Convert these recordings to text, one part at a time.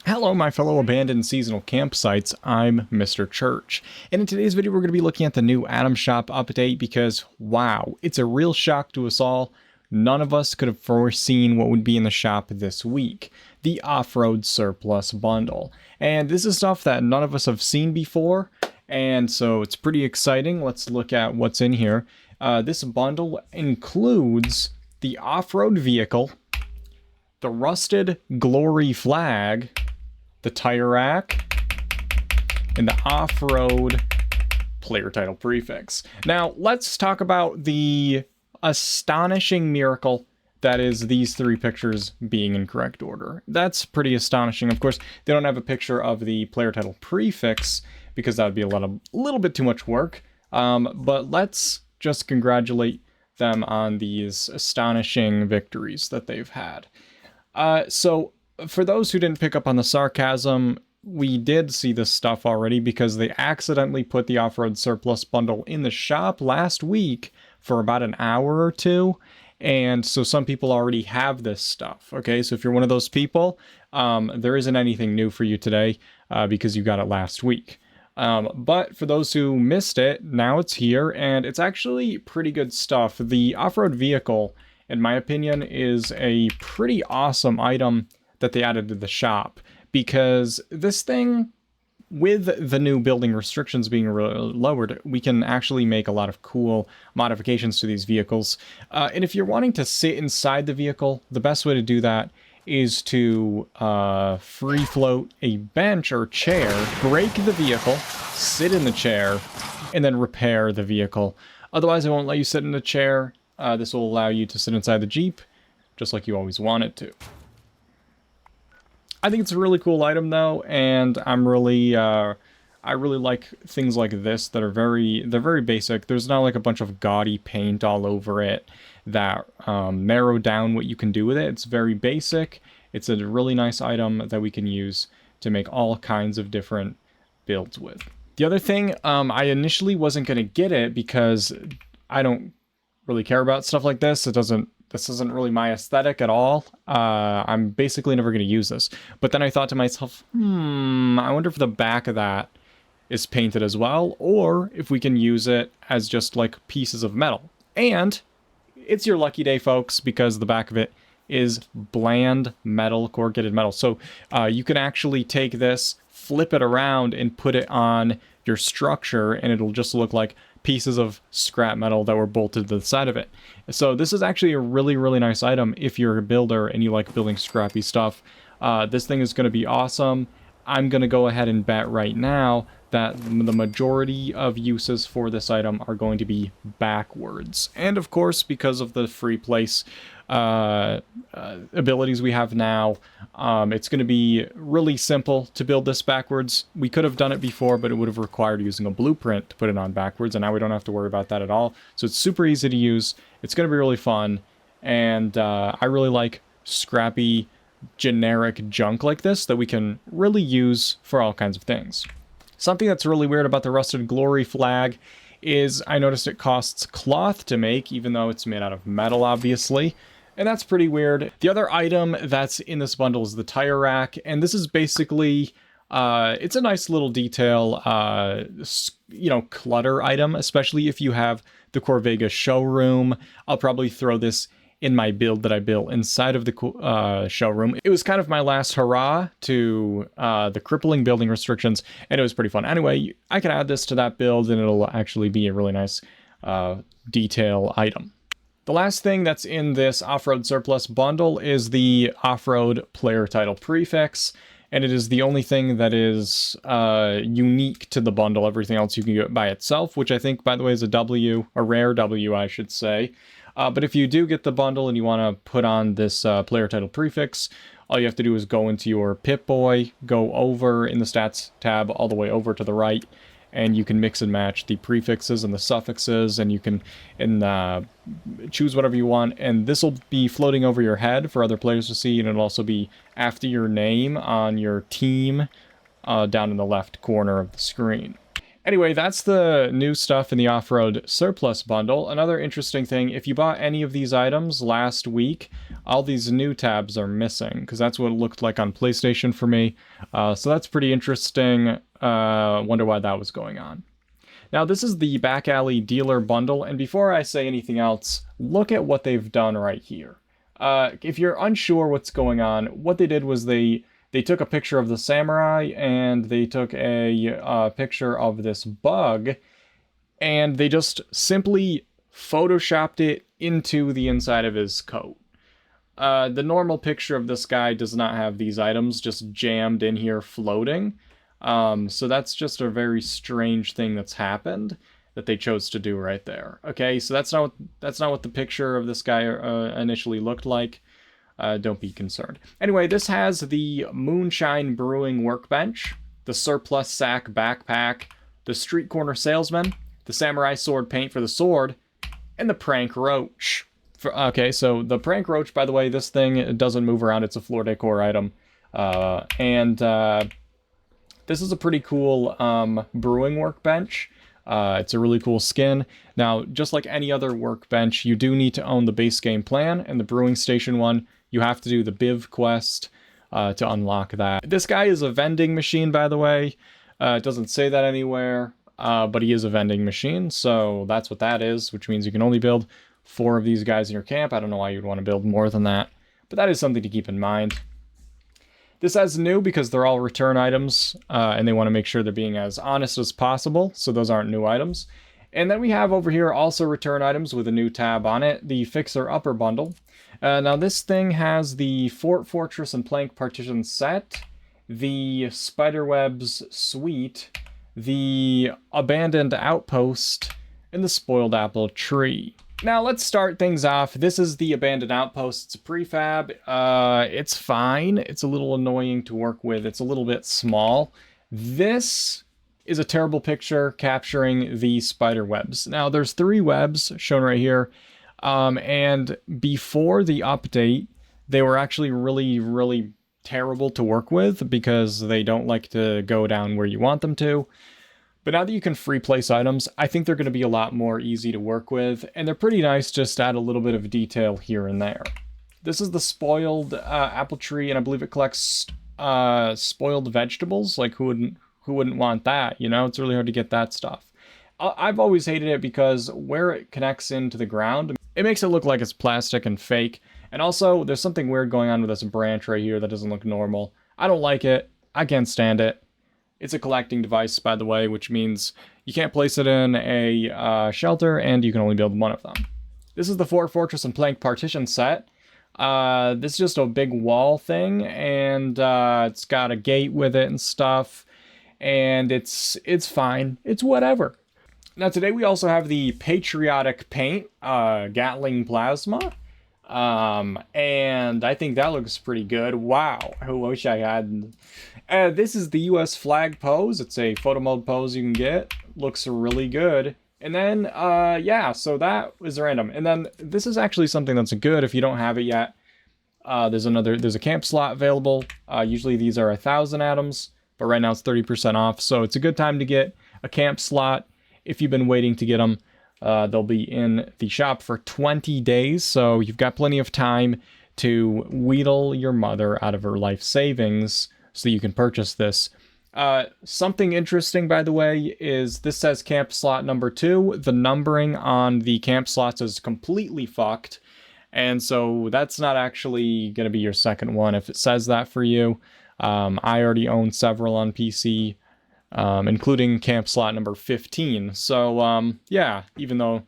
Hello, my fellow abandoned seasonal campsites. I'm Mr. Church, and in today's video, we're going to be looking at the new Atom Shop update because, wow, it's a real shock to us all. None of us could have foreseen what would be in the shop this week, the Offroad Surplus bundle. And this is stuff that none of us have seen before, and so it's pretty exciting. Let's look at what's in here. This bundle includes the off-road vehicle, the rusted glory flag, the tire rack, and the off-road player title prefix. Now, let's talk about the astonishing miracle that is these three pictures being in correct order. That's pretty astonishing. Of course, they don't have a picture of the player title prefix because that would be a little bit too much work. But let's just congratulate them on these astonishing victories that they've had. So for those who didn't pick up on the sarcasm, we did see this stuff already because they accidentally put the Offroad Surplus bundle in the shop last week for about an hour or two. And so some people already have this stuff. Okay, so if you're one of those people, there isn't anything new for you today because you got it last week. But for those who missed it, now it's here and it's actually pretty good stuff. The off-road vehicle, in my opinion, is a pretty awesome item that they added to the shop, because this thing, with the new building restrictions being lowered, we can actually make a lot of cool modifications to these vehicles. And if you're wanting to sit inside the vehicle, the best way to do that is to free float a bench or chair, break the vehicle, sit in the chair, and then repair the vehicle. Otherwise, it won't let you sit in the chair. This will allow you to sit inside the Jeep, just like you always wanted to. I think it's a really cool item though, and I really like things like this that are they're very basic. There's not like a bunch of gaudy paint all over it that narrow down what you can do with it. It's very basic. It's a really nice item that we can use to make all kinds of different builds with. The other thing, I initially wasn't going to get it because I don't really care about stuff like this. This isn't really my aesthetic at all. I'm basically never going to use this. But then I thought to myself, I wonder if the back of that is painted as well, or if we can use it as just like pieces of metal. And it's your lucky day, folks, because the back of it is bland metal, corrugated metal. So you can actually take this, flip it around, and put it on your structure, and it'll just look like pieces of scrap metal that were bolted to the side of it. So this is actually a really, really nice item if you're a builder and you like building scrappy stuff. This thing is going to be awesome. I'm going to go ahead and bet right now that the majority of uses for this item are going to be backwards. And of course, because of the free place abilities we have now, it's going to be really simple to build this backwards. We could have done it before, but it would have required using a blueprint to put it on backwards, and now we don't have to worry about that at all. So it's super easy to use. It's going to be really fun, and I really like scrappy, generic junk like this that we can really use for all kinds of things. Something that's really weird about the Rusted Glory flag is I noticed it costs cloth to make, even though it's made out of metal, obviously. And that's pretty weird. The other item that's in this bundle is the tire rack. And this is basically, it's a nice little detail, clutter item, especially if you have the Corvega showroom. I'll probably throw this in my build that I built inside of the showroom. It was kind of my last hurrah to the crippling building restrictions, and it was pretty fun. Anyway, I can add this to that build, and it'll actually be a really nice detail item. The last thing that's in this Offroad Surplus bundle is the Offroad player title prefix, and it is the only thing that is unique to the bundle. Everything else you can get by itself, which I think, by the way, is a rare W, I should say. But if you do get the bundle and you want to put on this player title prefix, all you have to do is go into your Pip-Boy, go over in the stats tab all the way over to the right, and you can mix and match the prefixes and the suffixes, and you can choose whatever you want. And this will be floating over your head for other players to see, and it'll also be after your name on your team down in the left corner of the screen. Anyway, that's the new stuff in the Offroad Surplus bundle. Another interesting thing, if you bought any of these items last week, all these new tabs are missing, because that's what it looked like on PlayStation for me. So that's pretty interesting. Wonder why that was going on. Now, this is the Backalley dealer bundle, and before I say anything else, look at what they've done right here. If you're unsure what's going on, what they did was they took a picture of the samurai, and they took a picture of this bug, and they just simply photoshopped it into the inside of his coat. The normal picture of this guy does not have these items just jammed in here floating. So that's just a very strange thing that's happened that they chose to do right there. Okay, so that's not what the picture of this guy initially looked like. Don't be concerned. Anyway, this has the Moonshine Brewing Workbench, the Surplus Sack Backpack, the Street Corner Salesman, the Samurai Sword Paint for the sword, and the Prank Roach. Okay, so the Prank Roach, by the way, this thing doesn't move around. It's a floor decor item. This is a pretty cool brewing workbench. It's a really cool skin. Now, just like any other workbench, you do need to own the base game plan, and the brewing station one, you have to do the Biv quest to unlock that. This guy is a vending machine, by the way. It doesn't say that anywhere, but he is a vending machine, so that's what that is, which means you can only build 4 of these guys in your camp. I don't know why you'd want to build more than that, but that is something to keep in mind. This has new because they're all return items, and they want to make sure they're being as honest as possible, so those aren't new items. And then we have over here also return items with a new tab on it, the Fixer Upper Bundle. Now this thing has the Fort, Fortress, and Plank Partition set, the Spiderwebs Suite, the Abandoned Outpost, and the Spoiled Apple Tree. Now let's start things off. This is the Abandoned Outpost. It's a prefab. It's fine. It's a little annoying to work with. It's a little bit small. This is a terrible picture capturing the spider webs. Now there's 3 webs shown right here. And before the update, they were actually really, really terrible to work with because they don't like to go down where you want them to. But now that you can free place items, I think they're going to be a lot more easy to work with, and they're pretty nice, just add a little bit of detail here and there. This is the spoiled apple tree, and I believe it collects spoiled vegetables. Like, who wouldn't want that, you know? It's really hard to get that stuff. I've always hated it because where it connects into the ground, it makes it look like it's plastic and fake. And also, there's something weird going on with this branch right here that doesn't look normal. I don't like it. I can't stand it. It's a collecting device, by the way, which means you can't place it in a shelter, and you can only build 1 of them. This is the Fort, Fortress, and Plank Partition set. This is just a big wall thing, and it's got a gate with it and stuff, and it's fine. It's whatever. Now today we also have the Patriotic Paint, Gatling Plasma. And I think that looks pretty good. Wow, I wish I had. This is the US flag pose. It's a photo mode pose you can get. Looks really good. And then, yeah, so that was random. And then this is actually something that's good if you don't have it yet. There's a camp slot available. Usually these are 1,000 atoms, but right now it's 30% off. So it's a good time to get a camp slot if you've been waiting to get them. They'll be in the shop for 20 days, so you've got plenty of time to wheedle your mother out of her life savings so you can purchase this. Something interesting, by the way, is this says camp slot number 2. The numbering on the camp slots is completely fucked, and so that's not actually going to be your second one if it says that for you. I already own several on PC. Including camp slot number 15. So, yeah, even though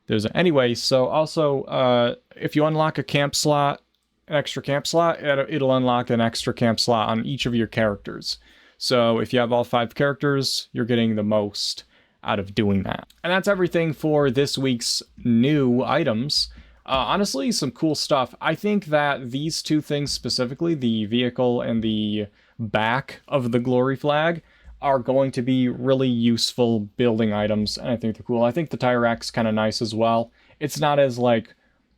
there's anyway, so also, if you unlock a camp slot, an extra camp slot, it'll unlock an extra camp slot on each of your characters. So if you have all 5 characters, you're getting the most out of doing that. And that's everything for this week's new items. Honestly, some cool stuff. I think that these 2 things specifically, the vehicle and the back of the glory flag, are going to be really useful building items, and I think they're cool. I think the tire rack's kind of nice as well. It's not as, like,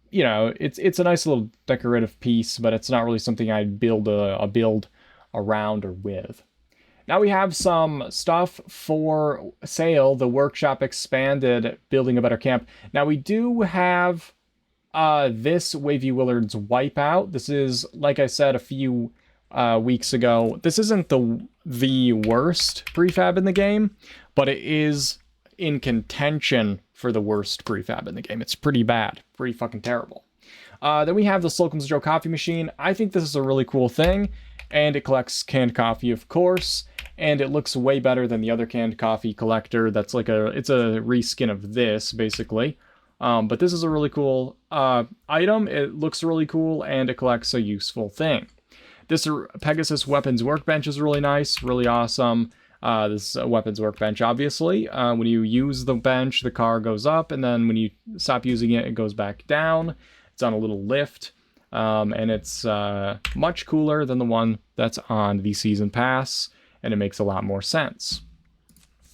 you know, it's a nice little decorative piece, but it's not really something I'd build a build around or with. Now we have some stuff for sale, the Workshop Expanded, Building a Better Camp. Now we do have this Wavy Willard's Wipeout. This is, like I said a few weeks ago, this isn't the worst prefab in the game, but it is in contention for the worst prefab in the game. It's pretty bad, pretty fucking terrible. Then we have the Slocum's Joe coffee machine. I think this is a really cool thing, and it collects canned coffee, of course, and it looks way better than the other canned coffee collector. That's like it's a reskin of this, basically. But this is a really cool item. It looks really cool, and it collects a useful thing. This Pegasus Weapons Workbench is really nice, really awesome. This weapons workbench, obviously. When you use the bench, the car goes up, and then when you stop using it, it goes back down. It's on a little lift, and it's much cooler than the one that's on the Season Pass, and it makes a lot more sense.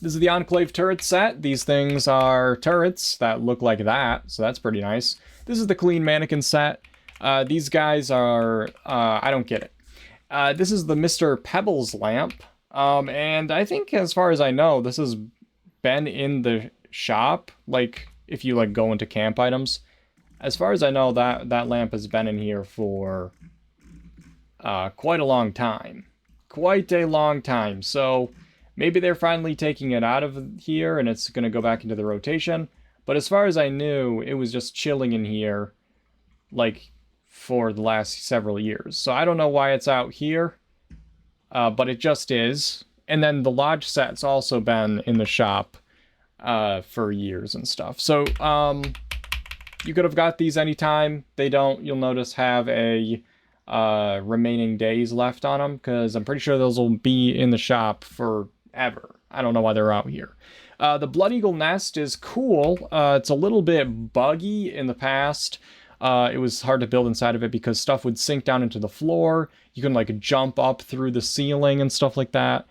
This is the Enclave turret set. These things are turrets that look like that, so that's pretty nice. This is the Clean Mannequin set. These guys are, I don't get it. This is the Mr. Pebbles lamp. And I think, as far as I know, this has been in the shop, like, if you, like, go into camp items. As far as I know, that lamp has been in here for quite a long time. Quite a long time. So maybe they're finally taking it out of here, and it's going to go back into the rotation. But as far as I knew, it was just chilling in here, like, for the last several years. So I don't know why it's out here. But it just is. And then the Lodge set's also been in the shop for years and stuff. So you could have got these anytime. They don't, you'll notice, have a remaining days left on them, because I'm pretty sure those will be in the shop forever. I don't know why they're out here. The Blood Eagle nest is cool. It's a little bit buggy in the past. It was hard to build inside of it because stuff would sink down into the floor. You can, like, jump up through the ceiling and stuff like that.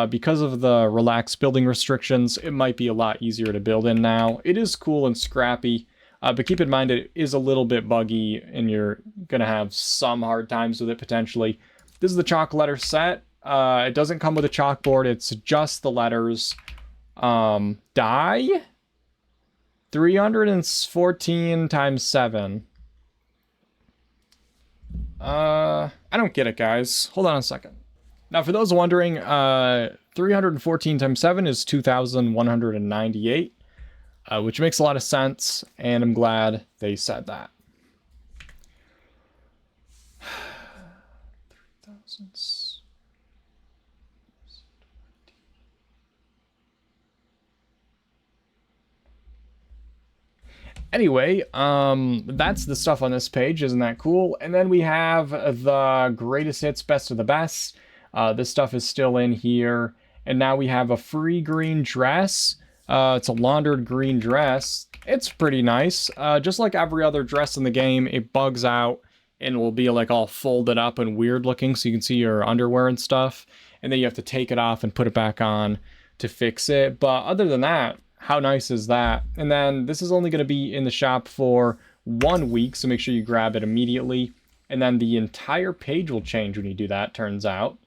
Because of the relaxed building restrictions, it might be a lot easier to build in now. It is cool and scrappy, but keep in mind it is a little bit buggy, and you're going to have some hard times with it, potentially. This is the chalk letter set. It doesn't come with a chalkboard. It's just the letters. Die? 314 times 7. I don't get it, guys. Hold on a second. Now, for those wondering, 314 times 7 is 2,198, which makes a lot of sense, and I'm glad they said that. 3,000. Anyway, that's the stuff on this page. Isn't that cool? And then we have the greatest hits, best of the best. This stuff is still in here. And now we have a free green dress. It's a laundered green dress. It's pretty nice. Just like every other dress in the game, it bugs out and will be like all folded up and weird looking, so you can see your underwear and stuff. And then you have to take it off and put it back on to fix it. But other than that, how nice is that? And then this is only going to be in the shop for 1 week, so make sure you grab it immediately. And then the entire page will change when you do that, turns out.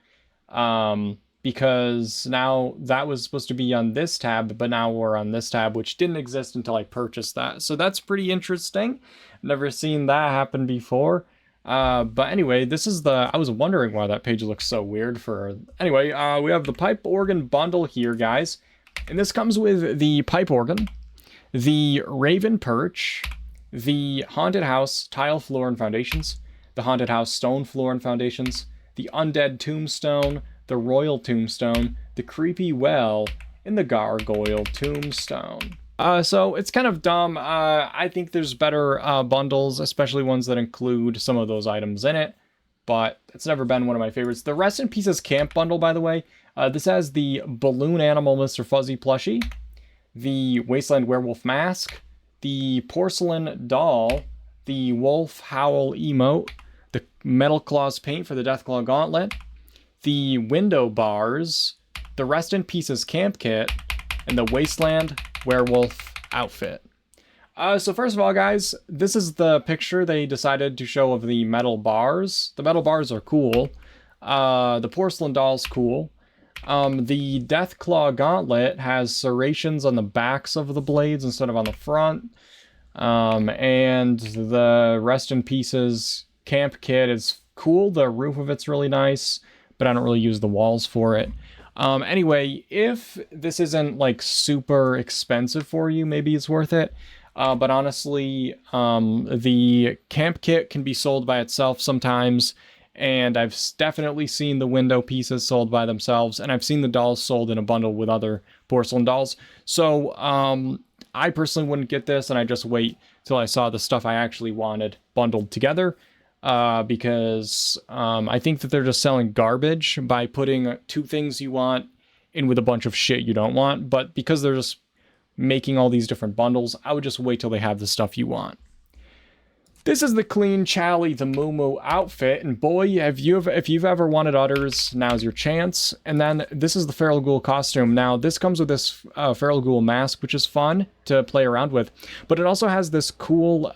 Because now that was supposed to be on this tab, but now we're on this tab, which didn't exist until I purchased that. So that's pretty interesting. Never seen that happen before. But anyway, this is I was wondering why that page looks so weird anyway, we have the pipe organ bundle here, guys. And this comes with the pipe organ, the Raven Perch, the Haunted House Tile Floor and Foundations, the Haunted House Stone Floor and Foundations, the Undead Tombstone, the Royal Tombstone, the Creepy Well, and the Gargoyle Tombstone. So it's kind of dumb. I think there's better bundles, especially ones that include some of those items in it, but it's never been one of my favorites. The Rest in Pieces Camp bundle, by the way, this has the Balloon Animal Mr. Fuzzy plushie, the Wasteland Werewolf mask, the Porcelain Doll, the Wolf Howl emote, the Metal Claws paint for the Deathclaw Gauntlet, the window bars, the Rest in Pieces Camp kit, and the Wasteland Werewolf outfit. So first of all, guys, this is the picture they decided to show of the metal bars. The metal bars are cool. The porcelain doll's cool. The Deathclaw Gauntlet has serrations on the backs of the blades instead of on the front. And the Rest in Pieces camp kit is cool. The roof of it's really nice, but I don't really use the walls for it. Anyway, if this isn't like super expensive for you, maybe it's worth it. But honestly, the camp kit can be sold by itself sometimes, and I've definitely seen the window pieces sold by themselves, and I've seen the dolls sold in a bundle with other porcelain dolls. So, I personally wouldn't get this, and I just wait till I saw the stuff I actually wanted bundled together, because I think that they're just selling garbage by putting 2 things you want in with a bunch of shit you don't want. But because they're just making all these different bundles, I would just wait till they have the stuff you want. This is the Clean Chally the Moo Moo outfit, and boy, if you've ever wanted udders, now's your chance. And then this is the Feral Ghoul costume. Now, this comes with this Feral Ghoul mask, which is fun to play around with, but it also has this cool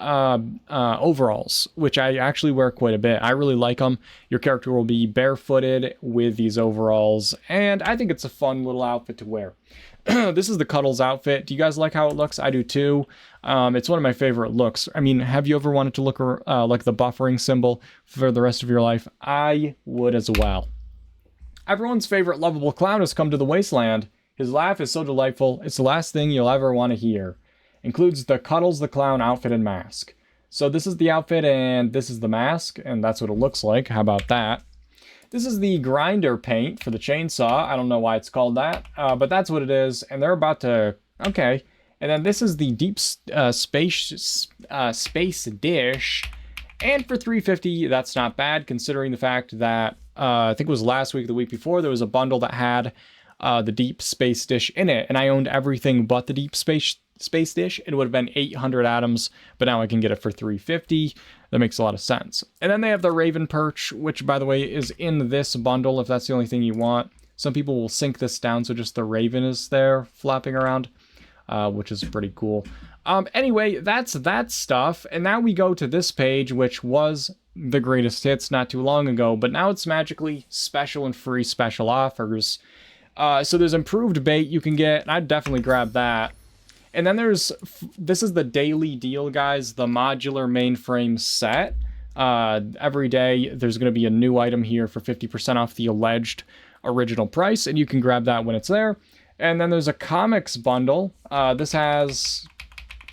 overalls, which I actually wear quite a bit. I really like them. Your character will be barefooted with these overalls, and I think it's a fun little outfit to wear. This is the Cuddles outfit. Do you guys like how it looks? I do too. It's one of my favorite looks. I mean, have you ever wanted to look like the buffering symbol for the rest of your life? I would as well. Everyone's favorite lovable clown has come to the wasteland. His laugh is so delightful, it's the last thing you'll ever want to hear. Includes the Cuddles the Clown outfit and mask. So this is the outfit and this is the mask, and that's what it looks like. How about that? This is the grinder paint for the chainsaw. I don't know why it's called that, but that's what it is. And they're about to... Okay. And then this is the deep space dish. And for $3.50, that's not bad, considering the fact that, I think it was last week, the week before, there was a bundle that had the deep space dish in it. And I owned everything but the deep space dish. It would have been 800 atoms, but now I can get it for $3.50. That makes a lot of sense. And then they have the Raven Perch, which, by the way, is in this bundle, if that's the only thing you want. Some people will sink this down, so just the Raven is there flapping around, which is pretty cool. Anyway, that's that stuff. And now we go to this page, which was the greatest hits not too long ago, but now it's magically special and free special offers. So there's improved bait you can get, and I'd definitely grab that. And then this is the daily deal, guys, the modular mainframe set. Every day there's going to be a new item here for 50% off the alleged original price, and you can grab that when it's there. And then there's a comics bundle. This has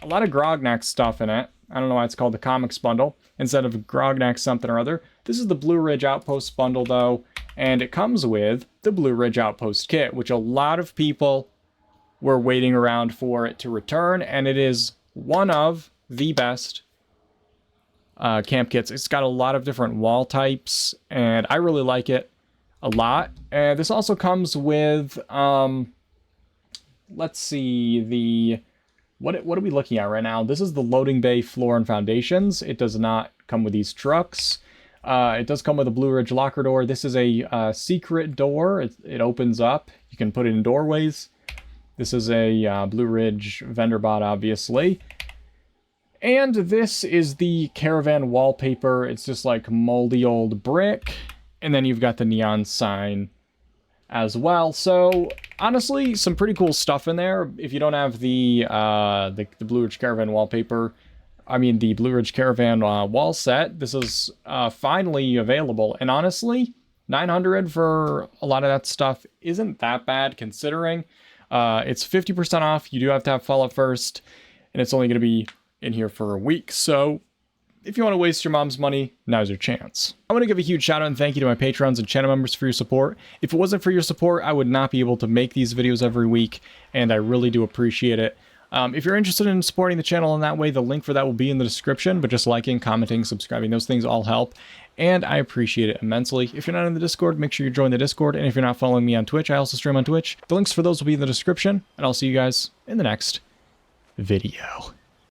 a lot of Grognak stuff in it. I don't know why it's called the comics bundle instead of Grognak something or other. This is the Blue Ridge Outpost bundle, though, and it comes with the Blue Ridge Outpost kit, which a lot of people were waiting around for it to return, and it is one of the best camp kits. It's got a lot of different wall types, and I really like it a lot. And this also comes with, let's see, what are we looking at right now? This is the loading bay floor and foundations. It does not come with these trucks. It does come with a Blue Ridge locker door. This is a secret door. It opens up. You can put it in doorways. This is a Blue Ridge vendor bot, obviously. And this is the caravan wallpaper. It's just like moldy old brick. And then you've got the neon sign as well. So honestly, some pretty cool stuff in there. If you don't have the Blue Ridge Caravan wallpaper, I mean the Blue Ridge Caravan wall set, this is finally available. And honestly, $900 for a lot of that stuff isn't that bad considering. It's 50% off. You do have to have follow first, and it's only going to be in here for a week. So if you want to waste your mom's money, now's your chance. I want to give a huge shout out and thank you to my patrons and channel members for your support. If it wasn't for your support, I would not be able to make these videos every week, and I really do appreciate it. If you're interested in supporting the channel in that way, the link for that will be in the description, but just liking, commenting, subscribing, those things all help, and I appreciate it immensely. If you're not in the Discord, make sure you join the Discord, and if you're not following me on Twitch, I also stream on Twitch. The links for those will be in the description, and I'll see you guys in the next video.